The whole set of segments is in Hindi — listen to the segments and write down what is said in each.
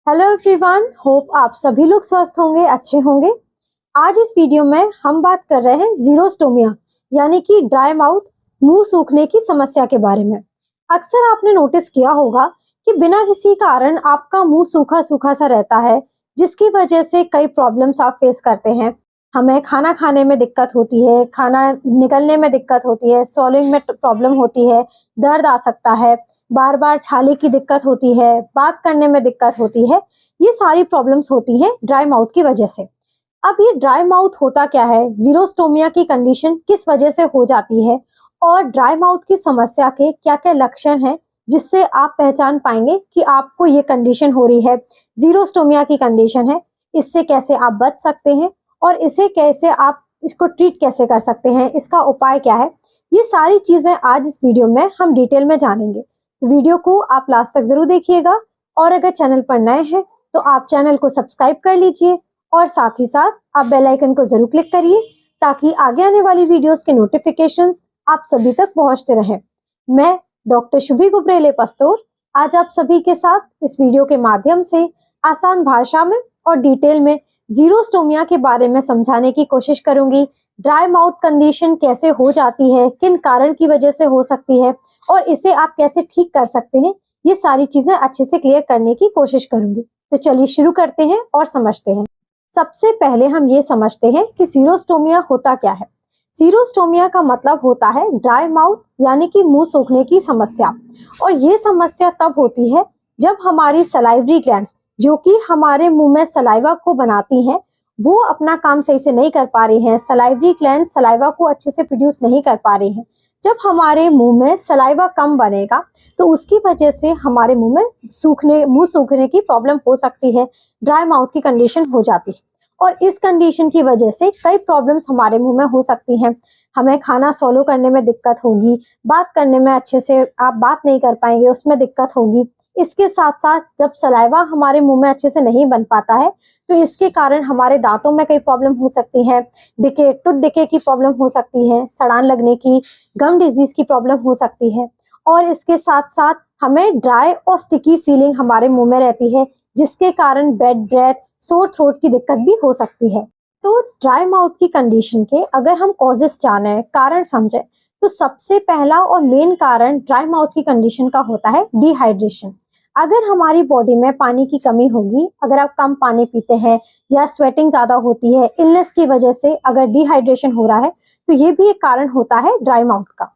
हेलो एवरीवन, होप आप सभी लोग स्वस्थ होंगे, अच्छे होंगे। आज इस वीडियो में हम बात कर रहे हैं जीरोस्टोमिया यानी कि ड्राई माउथ, मुंह सूखने की समस्या के बारे में। अक्सर आपने नोटिस किया होगा कि बिना किसी कारण आपका मुंह सूखा सूखा सा रहता है, जिसकी वजह से कई प्रॉब्लम्स आप फेस करते हैं। हमें खाना खाने में दिक्कत होती है, खाना निकलने में दिक्कत होती है, स्वॉलोइंग में प्रॉब्लम होती है, दर्द आ सकता है, बार बार छाले की दिक्कत होती है, बात करने में दिक्कत होती है। ये सारी प्रॉब्लम्स होती हैं ड्राई माउथ की वजह से। अब ये ड्राई माउथ होता क्या है, जीरोस्टोमिया की कंडीशन किस वजह से हो जाती है, और ड्राई माउथ की समस्या के क्या क्या लक्षण हैं जिससे आप पहचान पाएंगे कि आपको ये कंडीशन हो रही है, जीरोस्टोमिया की कंडीशन है। इससे कैसे आप बच सकते हैं और इसे कैसे आप इसको ट्रीट कैसे कर सकते हैं, इसका उपाय क्या है, ये सारी चीजें आज इस वीडियो में हम डिटेल में जानेंगे। वीडियो को आप लास्ट तक जरूर देखिएगा, और अगर चैनल पर नए हैं तो आप चैनल को सब्सक्राइब कर लीजिए और साथ ही साथ आप बेल आइकन को जरूर क्लिक करिए ताकि आगे आने वाली वीडियोस के नोटिफिकेशंस आप सभी तक पहुंचते रहें। मैं डॉक्टर शुभी गुब्रेले पस्तोर आज आप सभी के साथ इस वीडियो के माध्यम से आसान भाषा में और डिटेल में जीरोस्टोमिया के बारे में समझाने की कोशिश करूंगी। ड्राई माउथ कंडीशन कैसे हो जाती है, किन कारण की वजह से हो सकती है और इसे आप कैसे ठीक कर सकते हैं, ये सारी चीजें अच्छे से क्लियर करने की कोशिश करूंगी। तो चलिए शुरू करते हैं और समझते हैं। सबसे पहले हम ये समझते हैं कि जीरोस्टोमिया होता क्या है। जीरोस्टोमिया का मतलब होता है ड्राई माउथ यानी कि मुंह सूखने की समस्या। और ये समस्या तब होती है जब हमारी सलाइवरी ग्लैंड्स, जो कि हमारे मुंह में सलाइवा को बनाती हैं, वो अपना काम सही से नहीं कर पा रही हैं। सलाइवरी ग्लैंड सलाइवा को अच्छे से प्रोड्यूस नहीं कर पा रही हैं। जब हमारे मुंह में सलाइवा कम बनेगा तो उसकी वजह से हमारे मुंह सूखने की प्रॉब्लम हो सकती है, ड्राई माउथ की कंडीशन हो जाती है। और इस कंडीशन की वजह से कई प्रॉब्लम्स हमारे मुंह में हो सकती हैं। हमें खाना सॉलो करने में दिक्कत होगी, बात करने में अच्छे से आप बात नहीं कर पाएंगे, उसमें दिक्कत होगी। इसके साथ साथ जब सलाइवा हमारे मुंह में अच्छे से नहीं बन पाता है तो इसके कारण हमारे दांतों में कई प्रॉब्लम हो सकती है, टूथ डिके की प्रॉब्लम हो सकती है, सड़ान लगने की, गम डिजीज की प्रॉब्लम हो सकती है। और इसके साथ साथ हमें ड्राई और स्टिकी फीलिंग हमारे मुंह में रहती है, जिसके कारण बैड ब्रेथ, सोर थ्रोट की दिक्कत भी हो सकती है। तो ड्राई माउथ की कंडीशन के अगर हम कॉजेस जाने, कारण समझे, तो सबसे पहला और मेन कारण ड्राई माउथ की कंडीशन का होता है डिहाइड्रेशन। अगर हमारी बॉडी में पानी की कमी होगी, अगर आप कम पानी पीते हैं या स्वेटिंग ज्यादा होती है, इलनेस की वजह से अगर डिहाइड्रेशन हो रहा है, तो ये भी एक कारण होता है ड्राई माउथ का।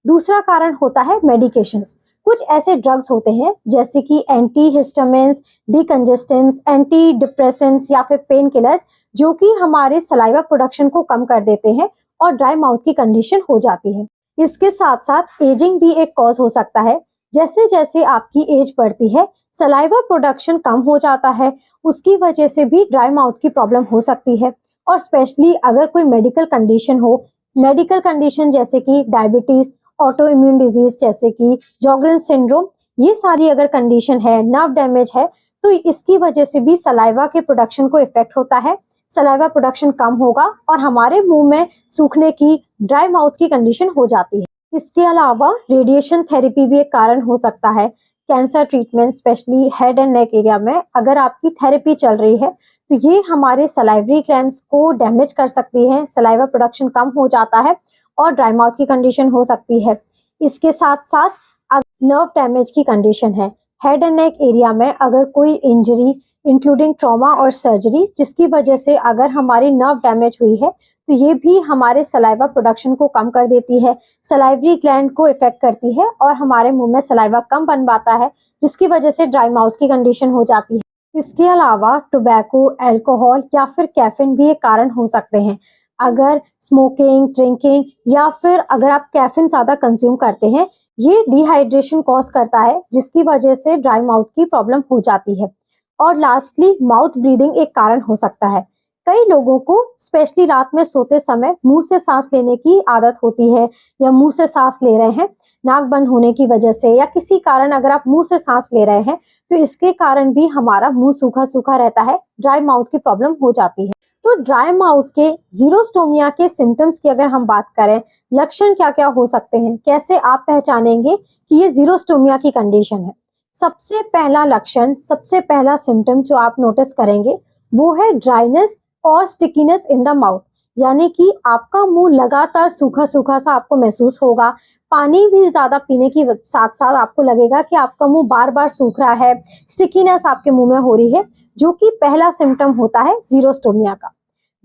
दूसरा कारण होता है मेडिकेशंस। कुछ ऐसे ड्रग्स होते हैं जैसे कि एंटी हिस्टामिन्स, डिकंजेस्टेंट्स, एंटी डिप्रेसेंट्स या फिर पेन किलर्स, जो कि हमारे सलाइवा प्रोडक्शन को कम कर देते हैं और ड्राई माउथ की कंडीशन हो जाती है। इसके साथ साथ एजिंग भी एक कॉज हो सकता है। जैसे जैसे आपकी एज बढ़ती है, सलाइवा प्रोडक्शन कम हो जाता है, उसकी वजह से भी ड्राई माउथ की प्रॉब्लम हो सकती है। और स्पेशली अगर कोई मेडिकल कंडीशन हो, मेडिकल कंडीशन जैसे कि डायबिटीज, ऑटो इम्यून डिजीज जैसे कि जॉगरेंस सिंड्रोम, ये सारी अगर कंडीशन है, नर्व डैमेज है, तो इसकी वजह से भी सलाइवा के प्रोडक्शन को इफेक्ट होता है। सलाइवा प्रोडक्शन कम होगा और हमारे मुंह में सूखने की, ड्राई माउथ की कंडीशन हो जाती है। इसके अलावा रेडिएशन थेरेपी भी एक कारण हो सकता है। Cancer treatment, specially head and neck area में अगर आपकी थेरेपी चल रही है, तो ये हमारे सलाइवरी ग्लैंड्स को डैमेज कर सकती है, सलाइवा प्रोडक्शन कम हो जाता है और ड्राई माउथ की कंडीशन हो सकती है। इसके साथ साथ नर्व डैमेज की कंडीशन है, हेड एंड नेक एरिया में अगर कोई इंजरी इंक्लूडिंग ट्रॉमा और सर्जरी, जिसकी वजह से अगर हमारी नर्व डैमेज हुई है, तो ये भी हमारे सलाइवा प्रोडक्शन को कम कर देती है, सलाइवरी ग्लैंड को इफेक्ट करती है और हमारे मुंह में सलाइवा कम बन पाता है, जिसकी वजह से ड्राई माउथ की कंडीशन हो जाती है। इसके अलावा टोबैको, अल्कोहल या फिर कैफीन भी एक कारण हो सकते हैं। अगर स्मोकिंग, ड्रिंकिंग या फिर अगर आप कैफीन ज्यादा कंज्यूम करते हैं, ये डिहाइड्रेशन कॉज करता है, जिसकी वजह से ड्राई माउथ की प्रॉब्लम हो जाती है। और लास्टली माउथ ब्रीदिंग एक कारण हो सकता है। कई लोगों को स्पेशली रात में सोते समय मुंह से सांस लेने की आदत होती है, या मुंह से सांस ले रहे हैं नाक बंद होने की वजह से, या किसी कारण अगर आप मुंह से सांस ले रहे हैं, तो इसके कारण भी हमारा मुंह सूखा सूखा रहता है, ड्राई माउथ की प्रॉब्लम हो जाती है। तो ड्राई माउथ के जीरोस्टोमिया के सिम्टम्स की अगर हम बात करें, लक्षण क्या क्या हो सकते हैं, कैसे आप पहचानेंगे कि ये जीरोस्टोमिया की कंडीशन है। सबसे पहला लक्षण, सबसे पहला सिम्टम जो आप नोटिस करेंगे वो है ड्राइनेस और स्टिकीनेस इन द माउथ, यानी कि आपका मुंह लगातार सूखा सूखा सा आपको महसूस होगा। पानी भी ज्यादा पीने की साथ साथ आपको लगेगा कि आपका मुंह बार बार सूख रहा है, स्टिकीनेस आपके मुंह में हो रही है, जो कि पहला सिम्टम होता है जीरोस्टोमिया का।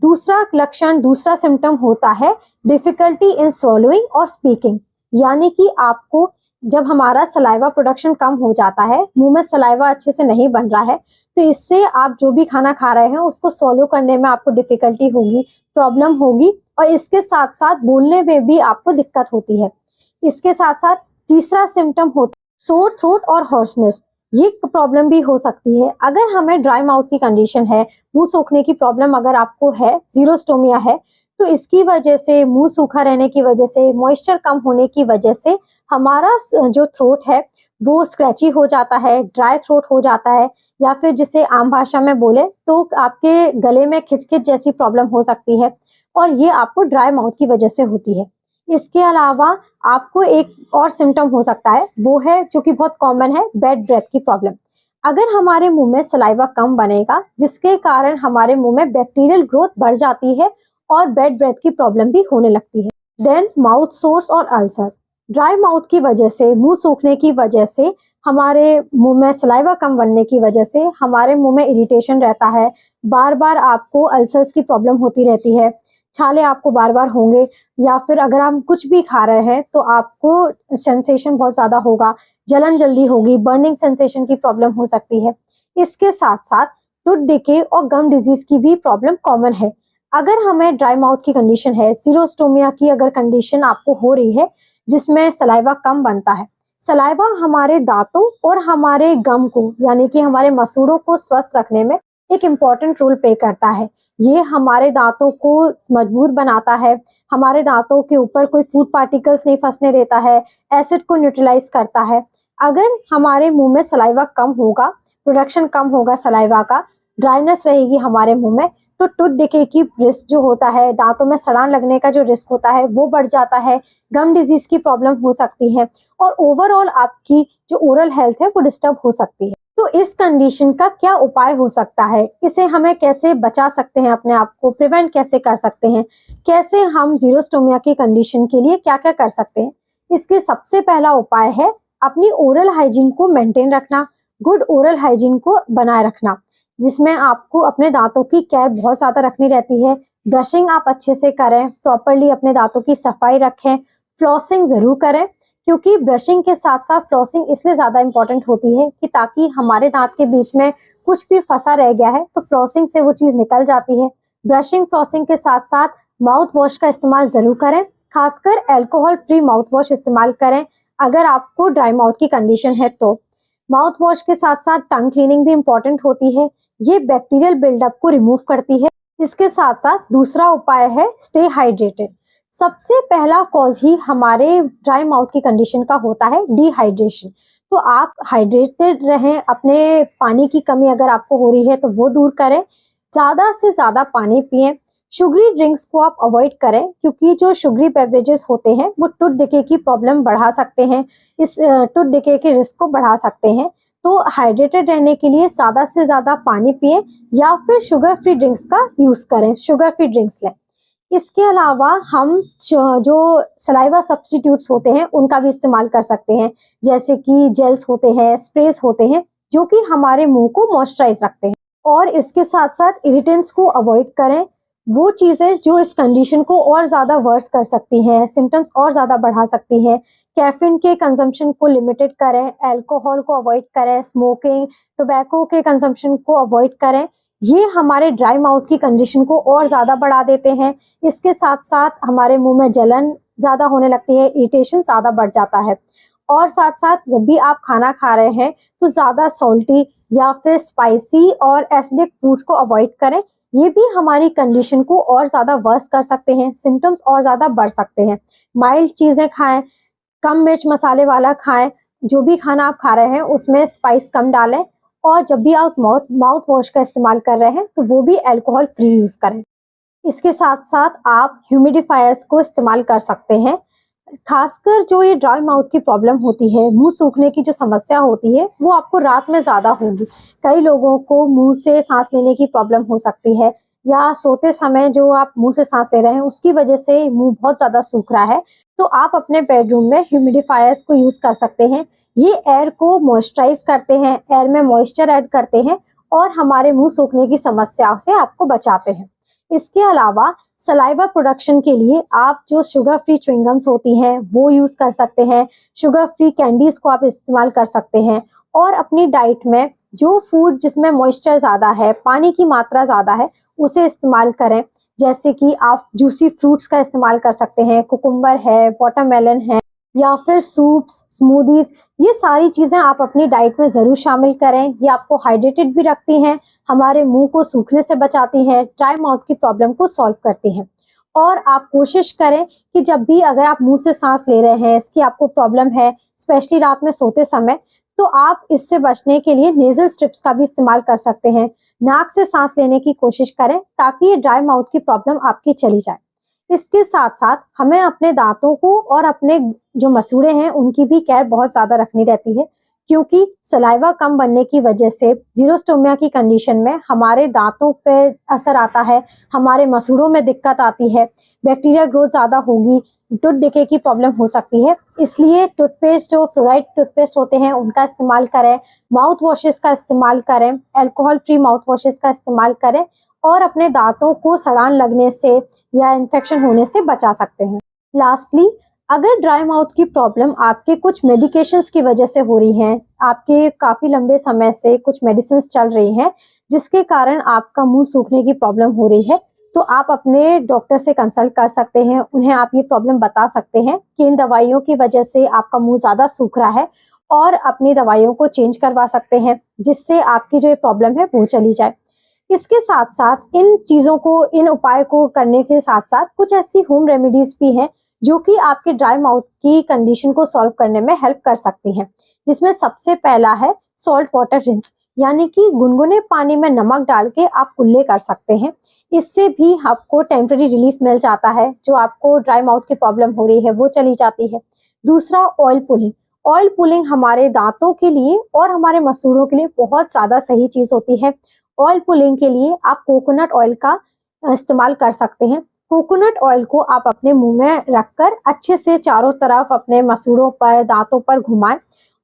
दूसरा लक्षण, दूसरा सिम्टम होता है डिफिकल्टी इन स्वॉलोइंग और स्पीकिंग, यानी कि आपको जब हमारा सलाइवा प्रोडक्शन कम हो जाता है, मुंह में सलाइवा अच्छे से नहीं बन रहा है, तो इससे आप जो भी खाना खा रहे हैं उसको स्वॉलो करने में आपको डिफिकल्टी होगी, प्रॉब्लम होगी, और इसके साथ साथ बोलने में भी आपको दिक्कत होती है। इसके साथ साथ तीसरा सिम्टम होता है सोर थ्रोट और हॉर्सनेस। ये प्रॉब्लम भी हो सकती है अगर हमें ड्राई माउथ की कंडीशन है, मुंह सूखने की प्रॉब्लम अगर आपको है, जीरोस्टोमिया है, तो इसकी वजह से, मुंह सूखा रहने की वजह से, मॉइस्चर कम होने की वजह से हमारा जो थ्रोट है वो स्क्रैची हो जाता है, ड्राई थ्रोट हो जाता है, या फिर जिसे आम भाषा में बोले तो आपके गले में खिचखिच जैसी प्रॉब्लम हो सकती है, और ये आपको ड्राई माउथ की वजह से होती है। इसके अलावा आपको एक और सिम्टम हो सकता है, वो है जो कि बहुत कॉमन है, बैड ब्रेथ की प्रॉब्लम। अगर हमारे मुंह में सलाइवा कम बनेगा, जिसके कारण हमारे मुंह में बैक्टीरियल ग्रोथ बढ़ जाती है और बैड ब्रेथ की प्रॉब्लम भी होने लगती है। देन माउथ सोर्स और अल्सर्स। ड्राई माउथ की वजह से, मुंह सूखने की वजह से, हमारे मुंह में सलाइवा कम बनने की वजह से हमारे मुंह में इरिटेशन रहता है, बार बार आपको अल्सर्स की प्रॉब्लम होती रहती है, छाले आपको बार बार होंगे, या फिर अगर हम कुछ भी खा रहे हैं तो आपको सेंसेशन बहुत ज्यादा होगा, जलन जल्दी होगी, बर्निंग सेंसेशन की प्रॉब्लम हो सकती है। इसके साथ साथ टूथ डिके और गम डिजीज की भी प्रॉब्लम कॉमन है। अगर हमें ड्राई माउथ की कंडीशन है, सीरोस्टोमिया की अगर कंडीशन आपको हो रही है जिसमें सलाइवा कम बनता है, सलाइवा हमारे दांतों और हमारे गम को, यानी कि हमारे मसूड़ों को स्वस्थ रखने में एक इम्पॉर्टेंट रोल प्ले करता है। ये हमारे दांतों को मजबूत बनाता है, हमारे दांतों के ऊपर कोई फूड पार्टिकल्स नहीं फंसने देता है, एसिड को न्यूट्रलाइज करता है। अगर हमारे मुंह में सलाइवा कम होगा, प्रोडक्शन कम होगा सलाइवा का, ड्राइनेस रहेगी हमारे मुंह में, तो टूथ डिके की रिस्क जो होता है, दांतों में सड़ान लगने का जो रिस्क होता है वो बढ़ जाता है, गम डिजीज की प्रॉब्लम हो सकती है, और ओवरऑल आपकी जो ओरल हेल्थ है वो डिस्टर्ब हो सकती है। तो इस कंडीशन का क्या उपाय हो सकता है, इसे हमें कैसे बचा सकते हैं, अपने आप को प्रिवेंट कैसे कर सकते हैं, कैसे हम जीरोस्टोमिया की कंडीशन के लिए क्या क्या कर सकते हैं? इसके सबसे पहला उपाय है अपनी ओरल हाइजीन को मेंटेन रखना, गुड ओरल हाइजीन को बनाए रखना, जिसमें आपको अपने दांतों की केयर बहुत ज्यादा रखनी रहती है। ब्रशिंग आप अच्छे से करें, प्रॉपरली अपने दांतों की सफाई रखें, फ्लॉसिंग जरूर करें, क्योंकि ब्रशिंग के साथ साथ फ्लॉसिंग इसलिए ज्यादा इंपॉर्टेंट होती है कि ताकि हमारे दांत के बीच में कुछ भी फंसा रह गया है तो फ्लॉसिंग से वो चीज निकल जाती है। ब्रशिंग फ्लॉसिंग के साथ साथ माउथ वॉश का इस्तेमाल जरूर करें, खासकर अल्कोहल फ्री माउथ वॉश इस्तेमाल करें अगर आपको ड्राई माउथ की कंडीशन है तो। माउथ वॉश के साथ साथ टंग क्लीनिंग भी इंपॉर्टेंट होती है, ये बैक्टीरियल बिल्डअप को रिमूव करती है। इसके साथ साथ दूसरा उपाय है स्टे हाइड्रेटेड। सबसे पहला कॉज ही हमारे ड्राई माउथ की कंडीशन का होता है डिहाइड्रेशन, तो आप हाइड्रेटेड रहें, अपने पानी की कमी अगर आपको हो रही है तो वो दूर करें, ज्यादा से ज्यादा पानी पिएं, शुगरी ड्रिंक्स को आप अवॉइड करें, क्योंकि जो शुगरी बेवरेजेस होते हैं वो टूथ डिके की प्रॉब्लम बढ़ा सकते हैं, इस टूथ डिके के रिस्क को बढ़ा सकते हैं। तो हाइड्रेटेड रहने के लिए ज्यादा से ज्यादा पानी पिएं, या फिर शुगर फ्री ड्रिंक्स का यूज करें, शुगर फ्री ड्रिंक्स लें। इसके अलावा हम जो सलाइवा सब्स्टिट्यूट्स होते हैं उनका भी इस्तेमाल कर सकते हैं, जैसे कि जेल्स होते हैं, स्प्रेस होते हैं, जो कि हमारे मुंह को मॉइस्चराइज रखते हैं। और इसके साथ साथ इरिटेंट्स को अवॉइड करें, वो चीजें जो इस कंडीशन को और ज्यादा वर्स कर सकती हैं, सिम्टम्स और ज्यादा बढ़ा सकती हैं। कैफीन के कंजम्पशन को लिमिटेड करें, अल्कोहल को अवॉइड करें, स्मोकिंग, टोबैको के कंजम्पशन को अवॉइड करें, ये हमारे ड्राई माउथ की कंडीशन को और ज्यादा बढ़ा देते हैं। इसके साथ साथ हमारे मुंह में जलन ज्यादा होने लगती है, इरिटेशन ज्यादा बढ़ जाता है। और साथ साथ जब भी आप खाना खा रहे हैं तो ज्यादा सॉल्टी या फिर स्पाइसी और एसिडिक फूड्स को अवॉइड करें, ये भी हमारी कंडीशन को और ज्यादा वर्स कर सकते हैं, सिम्टम्स और ज्यादा बढ़ सकते हैं। माइल्ड चीजें खाएं, कम मिर्च मसाले वाला खाएं, जो भी खाना आप खा रहे हैं उसमें स्पाइस कम डालें, और जब भी आप माउथ वॉश का इस्तेमाल कर रहे हैं तो वो भी अल्कोहल फ्री यूज करें। इसके साथ साथ आप ह्यूमिडिफायर्स को इस्तेमाल कर सकते हैं, खासकर जो ये ड्राई माउथ की प्रॉब्लम होती है, मुंह सूखने की जो समस्या होती है, वो आपको रात में ज़्यादा होगी। कई लोगों को मुंह से सांस लेने की प्रॉब्लम हो सकती है, या सोते समय जो आप मुंह से सांस ले रहे हैं उसकी वजह से मुंह बहुत ज़्यादा सूख रहा है, तो आप अपने बेडरूम में ह्यूमिडिफायर्स को यूज़ कर सकते हैं। ये एयर को मॉइस्चराइज करते हैं, एयर में मॉइस्चर ऐड करते हैं और हमारे मुंह सूखने की समस्या से आपको बचाते हैं। इसके अलावा सलाइवा प्रोडक्शन के लिए आप जो शुगर फ्री च्युइंगम्स होती हैं वो यूज कर सकते हैं, शुगर फ्री कैंडीज को आप इस्तेमाल कर सकते हैं, और अपनी डाइट में जो फूड जिसमें मॉइस्चर ज़्यादा है, पानी की मात्रा ज़्यादा है, उसे इस्तेमाल करें। जैसे कि आप जूसी फ्रूट्स का इस्तेमाल कर सकते हैं, कुकुम्बर है, वाटरमेलन है, या फिर सूप्स, स्मूदीज, ये सारी चीज़ें आप अपनी डाइट में ज़रूर शामिल करें। ये आपको हाइड्रेटेड भी रखती हैं, हमारे मुंह को सूखने से बचाती हैं, ड्राई माउथ की प्रॉब्लम को सॉल्व करती हैं। और आप कोशिश करें कि जब भी अगर आप मुंह से सांस ले रहे हैं, इसकी आपको प्रॉब्लम है, स्पेशली रात में सोते समय, तो आप इससे बचने के लिए नेजल स्ट्रिप्स का भी इस्तेमाल कर सकते हैं। नाक से सांस लेने की कोशिश करें ताकि ये ड्राई माउथ की प्रॉब्लम आपकी चली जाए। इसके साथ साथ हमें अपने दांतों को और अपने जो मसूड़े हैं उनकी भी केयर बहुत ज्यादा रखनी रहती है, क्योंकि सलाइवा कम बनने की वजह से जीरोस्टोमिया की कंडीशन में हमारे दांतों पे असर आता है, हमारे मसूड़ों में दिक्कत आती है, बैक्टीरिया ग्रोथ ज़्यादा होगी, टूथ डिके की प्रॉब्लम हो सकती है। इसलिए टूथपेस्ट, जो फ्लोराइड टूथपेस्ट होते हैं उनका इस्तेमाल करें, माउथ वॉशेस का इस्तेमाल करें, अल्कोहल फ्री माउथ वॉशेस का इस्तेमाल करें, और अपने दांतों को सड़ान लगने से या इन्फेक्शन होने से बचा सकते हैं। लास्टली, अगर ड्राई माउथ की प्रॉब्लम आपके कुछ मेडिकेशंस की वजह से हो रही है, आपके काफ़ी लंबे समय से कुछ मेडिसिन्स चल रही हैं जिसके कारण आपका मुंह सूखने की प्रॉब्लम हो रही है, तो आप अपने डॉक्टर से कंसल्ट कर सकते हैं। उन्हें आप ये प्रॉब्लम बता सकते हैं कि इन दवाइयों की वजह से आपका मुंह ज़्यादा सूख रहा है, और अपनी दवाइयों को चेंज करवा सकते हैं जिससे आपकी जो ये प्रॉब्लम है वो चली जाए। इसके साथ साथ इन चीज़ों को, इन उपाय को करने के साथ साथ कुछ ऐसी होम रेमेडीज भी हैं जो कि आपके ड्राई माउथ की कंडीशन को सॉल्व करने में हेल्प कर सकती हैं, जिसमें सबसे पहला है सॉल्ट वाटर रिंस, यानी कि गुनगुने पानी में नमक डाल के आप कुल्ले कर सकते हैं। इससे भी आपको टेम्परेरी रिलीफ मिल जाता है, जो आपको ड्राई माउथ की प्रॉब्लम हो रही है वो चली जाती है। दूसरा, ऑयल पुलिंग। ऑयल पुलिंग हमारे दांतों के लिए और हमारे मसूड़ों के लिए बहुत ज़्यादा सही चीज़ होती है। ऑयल पुलिंग के लिए आप कोकोनट ऑयल का इस्तेमाल कर सकते हैं। कोकोनट ऑयल को आप अपने मुंह में रखकर अच्छे से चारों तरफ अपने मसूड़ों पर, दांतों पर घुमाएं,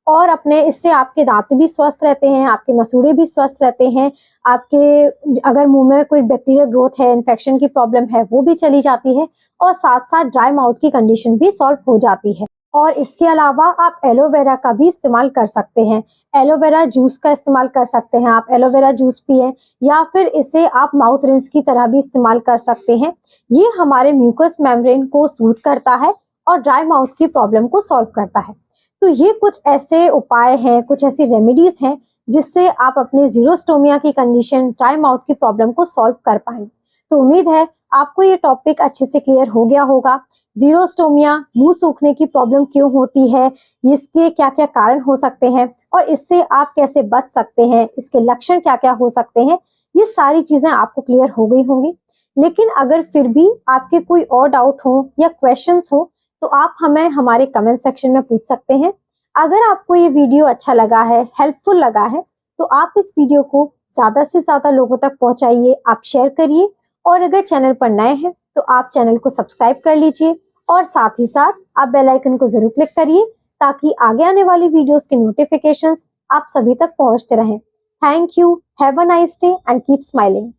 और अपने इससे आपके दांत भी स्वस्थ रहते हैं, आपके मसूड़े भी स्वस्थ रहते हैं, आपके अगर मुंह में कोई बैक्टीरियल ग्रोथ है, इन्फेक्शन की प्रॉब्लम है, वो भी चली जाती है, और साथ साथ ड्राई माउथ की कंडीशन भी सॉल्व हो जाती है। और इसके अलावा आप एलोवेरा का भी इस्तेमाल कर सकते हैं। एलोवेरा जूस का इस्तेमाल कर सकते हैं, आप एलोवेरा जूस पिएं, या फिर इसे आप माउथ रिंस की तरह भी इस्तेमाल कर सकते हैं। ये हमारे म्यूकस मेम्ब्रेन को सूद करता है और ड्राई माउथ की प्रॉब्लम को सॉल्व करता है। तो ये कुछ ऐसे उपाय हैं, कुछ ऐसी रेमेडीज हैं जिससे आप अपने जीरोस्टोमिया की कंडीशन, ड्राई माउथ की प्रॉब्लम को सॉल्व कर पाएंगे। तो उम्मीद है आपको ये टॉपिक अच्छे से क्लियर हो गया होगा। जीरोस्टोमिया, मुंह सूखने की प्रॉब्लम क्यों होती है, इसके क्या क्या कारण हो सकते हैं, और इससे आप कैसे बच सकते हैं, इसके लक्षण क्या क्या हो सकते हैं, ये सारी चीजें आपको क्लियर हो गई होंगी। लेकिन अगर फिर भी आपके कोई और डाउट हो या क्वेश्चंस हो, तो आप हमें हमारे कमेंट सेक्शन में पूछ सकते हैं। अगर आपको ये वीडियो अच्छा लगा है, हेल्पफुल लगा है, तो आप इस वीडियो को ज़्यादा से ज़्यादा लोगों तक पहुंचाइए, आप शेयर करिए, और अगर चैनल पर नए हैं तो आप चैनल को सब्सक्राइब कर लीजिए, और साथ ही साथ आप बेल आइकन को जरूर क्लिक करिए ताकि आगे आने वाली वीडियोस के नोटिफिकेशंस आप सभी तक पहुंचते रहें। Thank you, have a nice day and keep smiling.